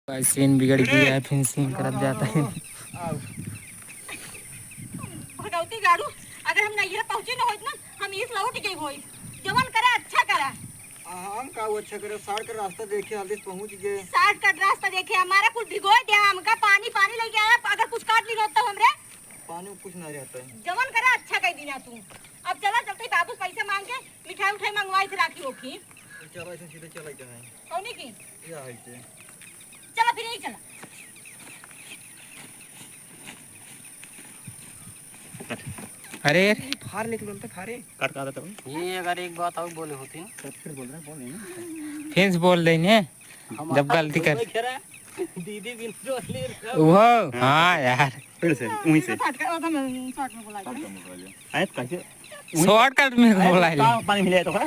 Scene बिगड़ गया है, फिर सीन करब जाता है। भगवती गाड़ू अगर हम नहीं पहुंचे ना होत ना हम इस लौट गई होई जवन करे अच्छा करा। हम का वो अच्छा करे साड़ का रास्ता देखे हाल पहुंच गए। साड़ का रास्ता देखे हमारा कुछ भिगोए दे हमका पानी पानी लेके आया अगर कुछ काट ली होता हमरे पानी में कुछ ना रहता है। जवन करे अच्छा कह दिया तू। अब चला चलते बाबू पैसे मांग के मिठाई उठाई मंगवाई थे राखी होखी। चला ऐसे सीधे चला जाए। कौनी की या है से चला फिर यही चला। अरे फार लेके बोलते फारे काट का देता हूं। ये अगर एक बात और बोले होती फिर बोल रहा बोल नहीं फिर बोल देंगे जब गलती कर दीदी बिन जो ले वो। हाँ यार फिर से वहीं से शॉर्ट में बोला आए कैसे शॉर्टकट में बोला है। पानी मिले तो खा